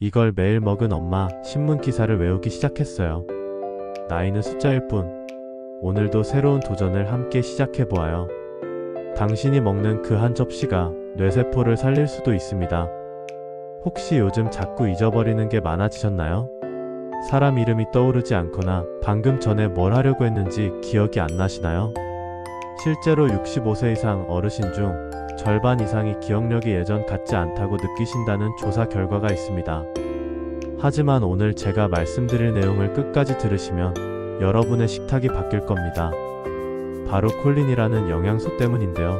이걸 매일 먹은 엄마 신문 기사를 외우기 시작했어요. 나이는 숫자일 뿐. 오늘도 새로운 도전을 함께 시작해보아요. 당신이 먹는 그 한 접시가 뇌세포를 살릴 수도 있습니다. 혹시 요즘 자꾸 잊어버리는 게 많아지셨나요? 사람 이름이 떠오르지 않거나 방금 전에 뭘 하려고 했는지 기억이 안 나시나요? 실제로 65세 이상 어르신 중 절반 이상이 기억력이 예전 같지 않다고 느끼신다는 조사 결과가 있습니다. 하지만 오늘 제가 말씀드릴 내용을 끝까지 들으시면 여러분의 식탁이 바뀔 겁니다. 바로 콜린이라는 영양소 때문인데요.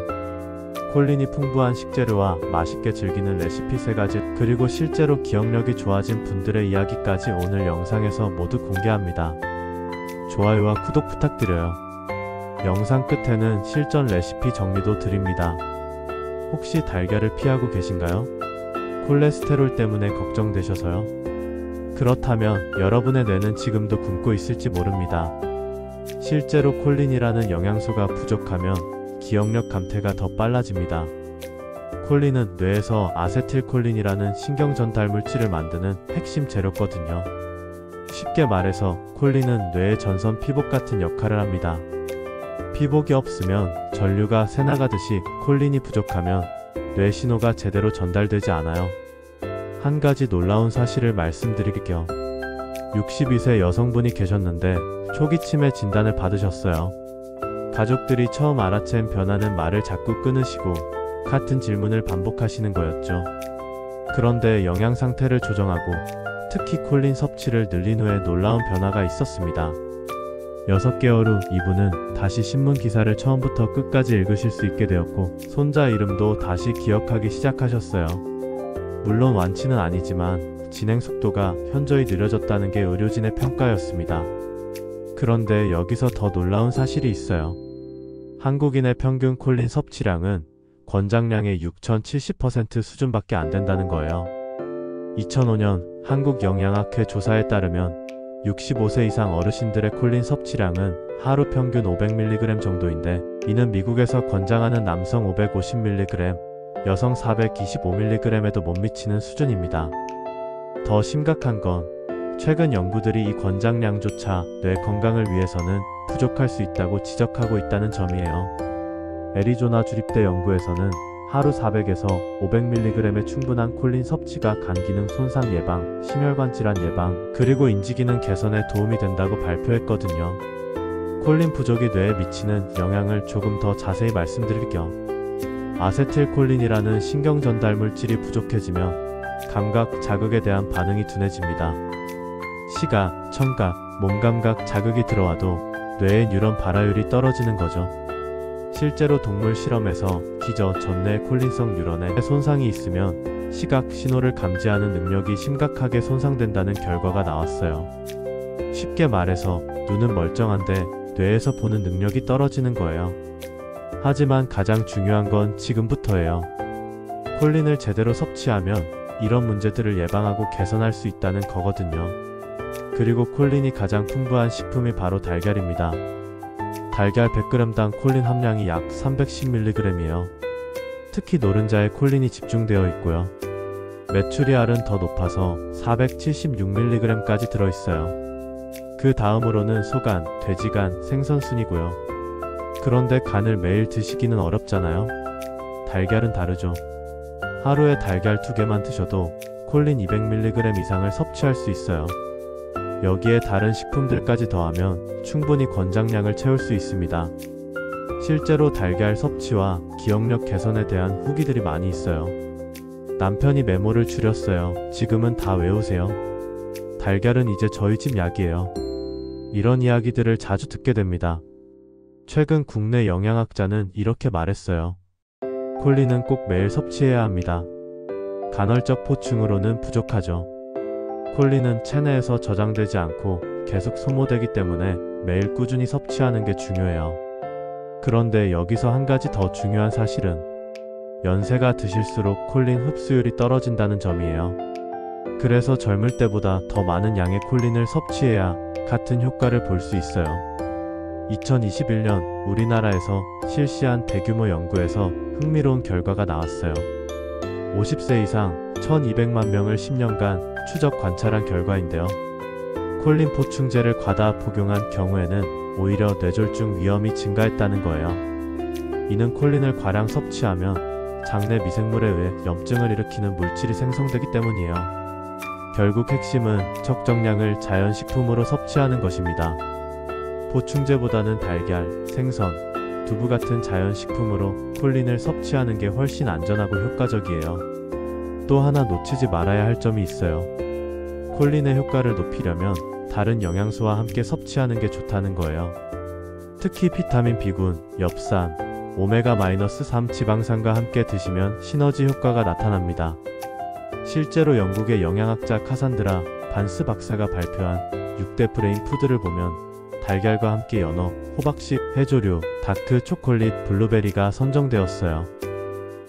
콜린이 풍부한 식재료와 맛있게 즐기는 레시피 3가지, 그리고 실제로 기억력이 좋아진 분들의 이야기까지 오늘 영상에서 모두 공개합니다. 좋아요와 구독 부탁드려요. 영상 끝에는 실전 레시피 정리도 드립니다. 혹시 달걀을 피하고 계신가요? 콜레스테롤 때문에 걱정되셔서요? 그렇다면 여러분의 뇌는 지금도 굶고 있을지 모릅니다. 실제로 콜린이라는 영양소가 부족하면 기억력 감퇴가 더 빨라집니다. 콜린은 뇌에서 아세틸콜린이라는 신경전달 물질을 만드는 핵심 재료거든요. 쉽게 말해서 콜린은 뇌의 전선 피복 같은 역할을 합니다. 피복이 없으면 전류가 새나가듯이 콜린이 부족하면 뇌 신호가 제대로 전달되지 않아요. 한 가지 놀라운 사실을 말씀드릴게요. 62세 여성분이 계셨는데 초기 치매 진단을 받으셨어요. 가족들이 처음 알아챈 변화는 말을 자꾸 끊으시고 같은 질문을 반복하시는 거였죠. 그런데 영양 상태를 조정하고 특히 콜린 섭취를 늘린 후에 놀라운 변화가 있었습니다. 6개월 후 이분은 다시 신문 기사를 처음부터 끝까지 읽으실 수 있게 되었고 손자 이름도 다시 기억하기 시작하셨어요. 물론 완치는 아니지만 진행 속도가 현저히 느려졌다는 게 의료진의 평가였습니다. 그런데 여기서 더 놀라운 사실이 있어요. 한국인의 평균 콜린 섭취량은 권장량의 6,070% 수준밖에 안 된다는 거예요. 2005년 한국영양학회 조사에 따르면 65세 이상 어르신들의 콜린 섭취량은 하루 평균 500mg 정도인데 이는 미국에서 권장하는 남성 550mg, 여성 425mg에도 못 미치는 수준입니다. 더 심각한 건 최근 연구들이 이 권장량조차 뇌 건강을 위해서는 부족할 수 있다고 지적하고 있다는 점이에요. 애리조나 주립대 연구에서는 하루 400에서 500mg의 충분한 콜린 섭취가 간 기능 손상 예방, 심혈관 질환 예방, 그리고 인지 기능 개선에 도움이 된다고 발표했거든요. 콜린 부족이 뇌에 미치는 영향을 조금 더 자세히 말씀드릴게요. 아세틸콜린이라는 신경 전달 물질이 부족해지면 감각, 자극에 대한 반응이 둔해집니다. 시각, 청각, 몸감각 자극이 들어와도 뇌의 뉴런 발화율이 떨어지는 거죠. 실제로 동물 실험에서 기저 전내 콜린성 뉴런에 손상이 있으면 시각 신호를 감지하는 능력이 심각하게 손상된다는 결과가 나왔어요. 쉽게 말해서 눈은 멀쩡한데 뇌에서 보는 능력이 떨어지는 거예요. 하지만 가장 중요한 건 지금부터예요. 콜린을 제대로 섭취하면 이런 문제들을 예방하고 개선할 수 있다는 거거든요. 그리고 콜린이 가장 풍부한 식품이 바로 달걀입니다. 달걀 100g당 콜린 함량이 약 310mg이에요. 특히 노른자에 콜린이 집중되어 있고요. 메추리알은 더 높아서 476mg까지 들어있어요. 그 다음으로는 소간, 돼지간, 생선 순이고요. 그런데 간을 매일 드시기는 어렵잖아요. 달걀은 다르죠. 하루에 달걀 2개만 드셔도 콜린 200mg 이상을 섭취할 수 있어요. 여기에 다른 식품들까지 더하면 충분히 권장량을 채울 수 있습니다. 실제로 달걀 섭취와 기억력 개선에 대한 후기들이 많이 있어요. 남편이 메모를 줄였어요. 지금은 다 외우세요. 달걀은 이제 저희 집 약이에요. 이런 이야기들을 자주 듣게 됩니다. 최근 국내 영양학자는 이렇게 말했어요. 콜린은 꼭 매일 섭취해야 합니다. 간헐적 보충으로는 부족하죠. 콜린은 체내에서 저장되지 않고 계속 소모되기 때문에 매일 꾸준히 섭취하는 게 중요해요. 그런데 여기서 한 가지 더 중요한 사실은 연세가 드실수록 콜린 흡수율이 떨어진다는 점이에요. 그래서 젊을 때보다 더 많은 양의 콜린을 섭취해야 같은 효과를 볼 수 있어요. 2021년 우리나라에서 실시한 대규모 연구에서 흥미로운 결과가 나왔어요. 50세 이상 1200만 명을 10년간 추적 관찰한 결과인데요. 콜린 보충제를 과다 복용한 경우에는 오히려 뇌졸중 위험이 증가했다는 거예요. 이는 콜린을 과량 섭취하면 장내 미생물에 의해 염증을 일으키는 물질이 생성되기 때문이에요. 결국 핵심은 적정량을 자연식품으로 섭취하는 것입니다. 보충제보다는 달걀, 생선, 두부 같은 자연식품으로 콜린을 섭취하는 게 훨씬 안전하고 효과적이에요. 또 하나 놓치지 말아야 할 점이 있어요. 콜린의 효과를 높이려면 다른 영양소와 함께 섭취하는 게 좋다는 거예요. 특히 비타민 B군, 엽산, 오메가-3 지방산과 함께 드시면 시너지 효과가 나타납니다. 실제로 영국의 영양학자 카산드라 반스 박사가 발표한 6대 브레인 푸드를 보면 달걀과 함께 연어, 호박씨, 해조류, 다크 초콜릿, 블루베리가 선정되었어요.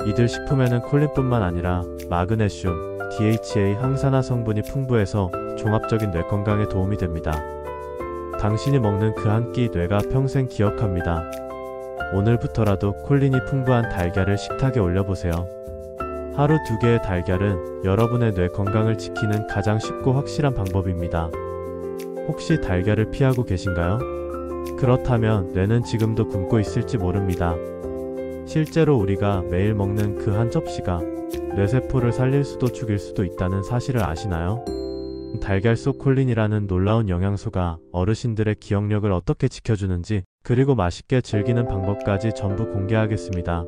이들 식품에는 콜린뿐만 아니라 마그네슘, DHA 항산화 성분이 풍부해서 종합적인 뇌 건강에 도움이 됩니다. 당신이 먹는 그 한 끼 뇌가 평생 기억합니다. 오늘부터라도 콜린이 풍부한 달걀을 식탁에 올려보세요. 하루 2개의 달걀은 여러분의 뇌 건강을 지키는 가장 쉽고 확실한 방법입니다. 혹시 달걀을 피하고 계신가요? 그렇다면 뇌는 지금도 굶고 있을지 모릅니다. 실제로 우리가 매일 먹는 그 한 접시가 뇌세포를 살릴 수도 죽일 수도 있다는 사실을 아시나요? 달걀 속 콜린이라는 놀라운 영양소가 어르신들의 기억력을 어떻게 지켜주는지, 그리고 맛있게 즐기는 방법까지 전부 공개하겠습니다.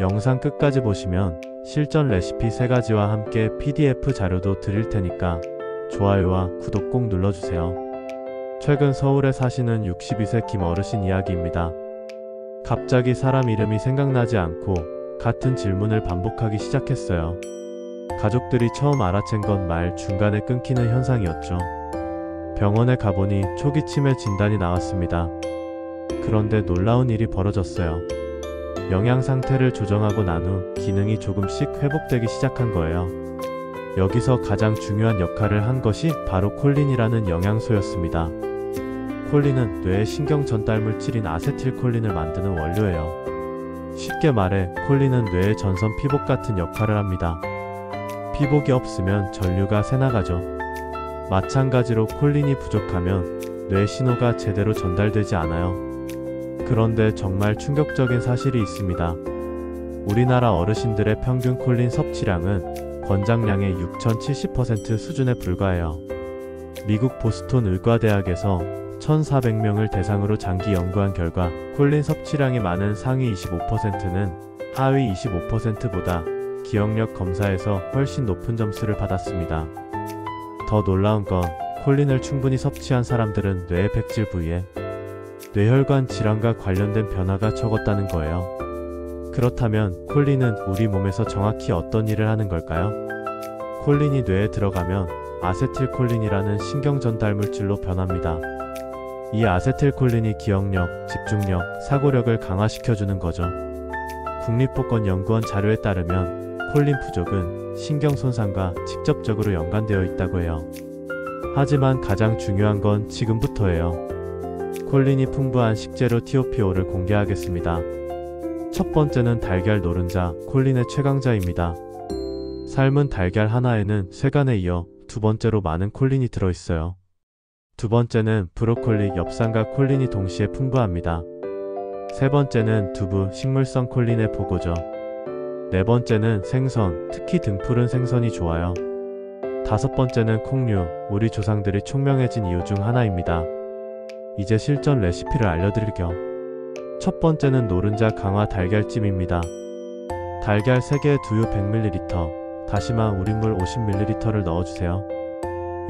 영상 끝까지 보시면 실전 레시피 3가지와 함께 PDF 자료도 드릴 테니까 좋아요와 구독 꼭 눌러주세요. 최근 서울에 사시는 62세 김 어르신 이야기입니다. 갑자기 사람 이름이 생각나지 않고 같은 질문을 반복하기 시작했어요. 가족들이 처음 알아챈 건 말 중간에 끊기는 현상이었죠. 병원에 가보니 초기 치매 진단이 나왔습니다. 그런데 놀라운 일이 벌어졌어요. 영양 상태를 조정하고 난 후 기능이 조금씩 회복되기 시작한 거예요. 여기서 가장 중요한 역할을 한 것이 바로 콜린이라는 영양소였습니다. 콜린은 뇌의 신경 전달 물질인 아세틸콜린을 만드는 원료예요. 쉽게 말해 콜린은 뇌의 전선 피복 같은 역할을 합니다. 피복이 없으면 전류가 새나가죠. 마찬가지로 콜린이 부족하면 뇌 신호가 제대로 전달되지 않아요. 그런데 정말 충격적인 사실이 있습니다. 우리나라 어르신들의 평균 콜린 섭취량은 권장량의 6,070% 수준에 불과해요. 미국 보스턴 의과대학에서 1,400명을 대상으로 장기 연구한 결과 콜린 섭취량이 많은 상위 25%는 하위 25%보다 기억력 검사에서 훨씬 높은 점수를 받았습니다. 더 놀라운 건 콜린을 충분히 섭취한 사람들은 뇌의 백질 부위에 뇌혈관 질환과 관련된 변화가 적었다는 거예요. 그렇다면 콜린은 우리 몸에서 정확히 어떤 일을 하는 걸까요? 콜린이 뇌에 들어가면 아세틸콜린이라는 신경 전달 물질로 변합니다. 이 아세틸콜린이 기억력, 집중력, 사고력을 강화시켜주는 거죠. 국립보건연구원 자료에 따르면 콜린 부족은 신경 손상과 직접적으로 연관되어 있다고 해요. 하지만 가장 중요한 건 지금부터예요. 콜린이 풍부한 식재료 TOPO를 공개하겠습니다. 첫 번째는 달걀 노른자, 콜린의 최강자입니다. 삶은 달걀 하나에는 쇠간에 이어 두 번째로 많은 콜린이 들어있어요. 두 번째는 브로콜리, 엽산과 콜린이 동시에 풍부합니다. 세 번째는 두부, 식물성 콜린의 보고죠. 네 번째는 생선, 특히 등푸른 생선이 좋아요. 다섯 번째는 콩류, 우리 조상들이 총명해진 이유 중 하나입니다. 이제 실전 레시피를 알려드릴게요. 첫 번째는 노른자 강화 달걀찜입니다. 달걀 3개에 두유 100ml, 다시마 우린물 50ml를 넣어주세요.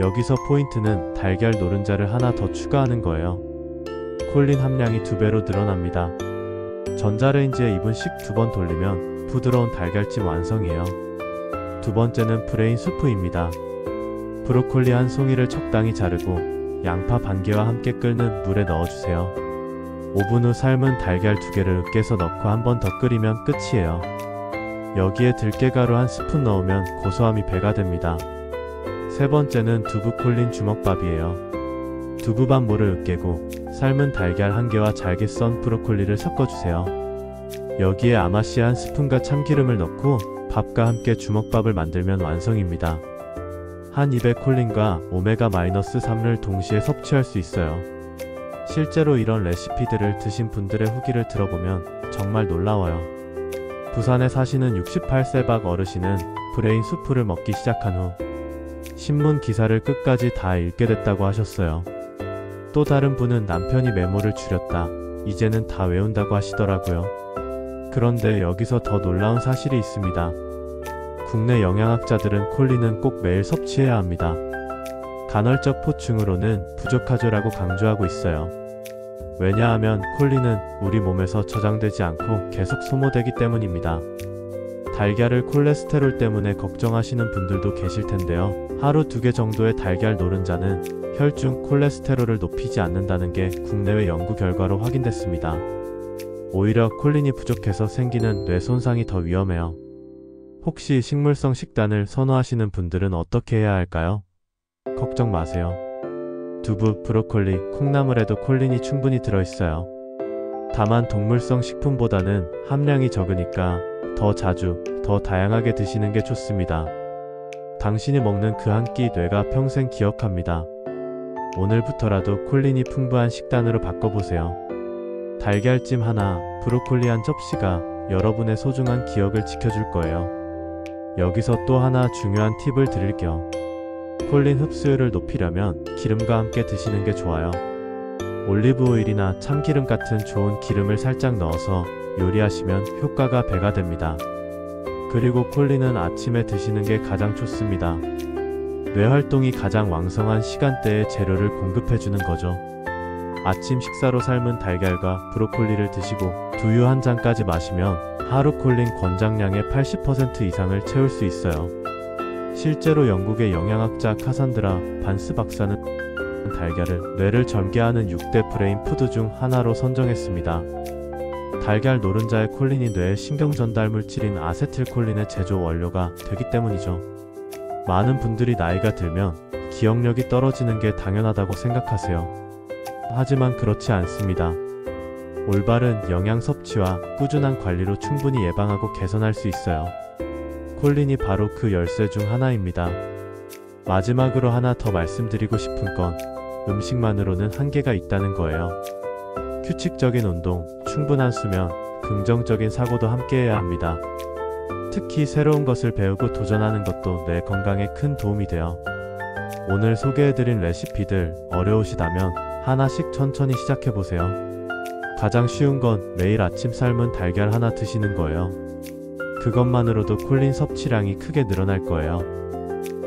여기서 포인트는 달걀 노른자를 하나 더 추가하는 거예요. 콜린 함량이 2배로 늘어납니다. 전자레인지에 2분씩 2번 돌리면 부드러운 달걀찜 완성이에요. 두 번째는 브레인 수프입니다. 브로콜리 한 송이를 적당히 자르고 양파 반 개와 함께 끓는 물에 넣어주세요. 5분 후 삶은 달걀 2개를 으깨서 넣고 한 번 더 끓이면 끝이에요. 여기에 들깨가루 한 스푼 넣으면 고소함이 배가 됩니다. 세 번째는 두부 콜린 주먹밥이에요. 두부밥 물을 으깨고 삶은 달걀 1개와 잘게 썬 브로콜리를 섞어주세요. 여기에 아마씨 한 스푼과 참기름을 넣고 밥과 함께 주먹밥을 만들면 완성입니다. 한 입에 콜린과 오메가-3를 동시에 섭취할 수 있어요. 실제로 이런 레시피들을 드신 분들의 후기를 들어보면 정말 놀라워요. 부산에 사시는 68세 박 어르신은 브레인 수프를 먹기 시작한 후 신문 기사를 끝까지 다 읽게 됐다고 하셨어요. 또 다른 분은 남편이 메모를 줄였다. 이제는 다 외운다고 하시더라고요. 그런데 여기서 더 놀라운 사실이 있습니다. 국내 영양학자들은 콜린은 꼭 매일 섭취해야 합니다. 간헐적 포충으로는 부족하죠라고 강조하고 있어요. 왜냐하면 콜린은 우리 몸에서 저장되지 않고 계속 소모되기 때문입니다. 달걀을 콜레스테롤 때문에 걱정하시는 분들도 계실 텐데요. 하루 2개 정도의 달걀 노른자는 혈중 콜레스테롤을 높이지 않는다는 게 국내외 연구 결과로 확인됐습니다. 오히려 콜린이 부족해서 생기는 뇌 손상이 더 위험해요. 혹시 식물성 식단을 선호하시는 분들은 어떻게 해야 할까요? 걱정 마세요. 두부, 브로콜리, 콩나물에도 콜린이 충분히 들어있어요. 다만 동물성 식품보다는 함량이 적으니까 더 자주, 더 다양하게 드시는 게 좋습니다. 당신이 먹는 그 한 끼 뇌가 평생 기억합니다. 오늘부터라도 콜린이 풍부한 식단으로 바꿔보세요. 달걀찜 하나, 브로콜리 한 접시가 여러분의 소중한 기억을 지켜줄 거예요. 여기서 또 하나 중요한 팁을 드릴게요. 콜린 흡수율을 높이려면 기름과 함께 드시는 게 좋아요. 올리브 오일이나 참기름 같은 좋은 기름을 살짝 넣어서 요리하시면 효과가 배가 됩니다. 그리고 콜린은 아침에 드시는 게 가장 좋습니다. 뇌 활동이 가장 왕성한 시간대에 재료를 공급해주는 거죠. 아침 식사로 삶은 달걀과 브로콜리를 드시고 두유 한 잔까지 마시면 하루 콜린 권장량의 80% 이상을 채울 수 있어요. 실제로 영국의 영양학자 카산드라 반스 박사는 달걀을 뇌를 젊게 하는 6대 브레인 푸드 중 하나로 선정했습니다. 달걀 노른자의 콜린이 뇌의 신경전달 물질인 아세틸콜린의 제조 원료가 되기 때문이죠. 많은 분들이 나이가 들면 기억력이 떨어지는 게 당연하다고 생각하세요. 하지만 그렇지 않습니다. 올바른 영양 섭취와 꾸준한 관리로 충분히 예방하고 개선할 수 있어요. 콜린이 바로 그 열쇠 중 하나입니다. 마지막으로 하나 더 말씀드리고 싶은 건 음식만으로는 한계가 있다는 거예요. 규칙적인 운동, 충분한 수면, 긍정적인 사고도 함께해야 합니다. 특히 새로운 것을 배우고 도전하는 것도 뇌 건강에 큰 도움이 돼요. 오늘 소개해드린 레시피들 어려우시다면 하나씩 천천히 시작해보세요. 가장 쉬운 건 매일 아침 삶은 달걀 하나 드시는 거예요. 그것만으로도 콜린 섭취량이 크게 늘어날 거예요.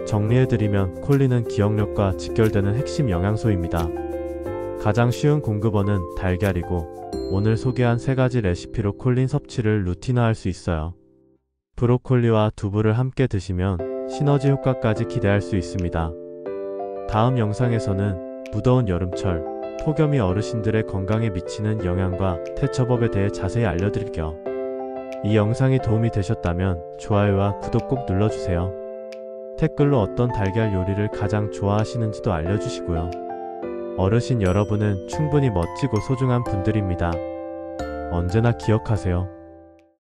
정리해드리면 콜린은 기억력과 직결되는 핵심 영양소입니다. 가장 쉬운 공급원은 달걀이고 오늘 소개한 3가지 레시피로 콜린 섭취를 루틴화할 수 있어요. 브로콜리와 두부를 함께 드시면 시너지 효과까지 기대할 수 있습니다. 다음 영상에서는 무더운 여름철, 폭염이 어르신들의 건강에 미치는 영향과 대처법에 대해 자세히 알려드릴게요. 이 영상이 도움이 되셨다면 좋아요와 구독 꼭 눌러주세요. 댓글로 어떤 달걀 요리를 가장 좋아하시는지도 알려주시고요. 어르신 여러분은 충분히 멋지고 소중한 분들입니다. 언제나 기억하세요.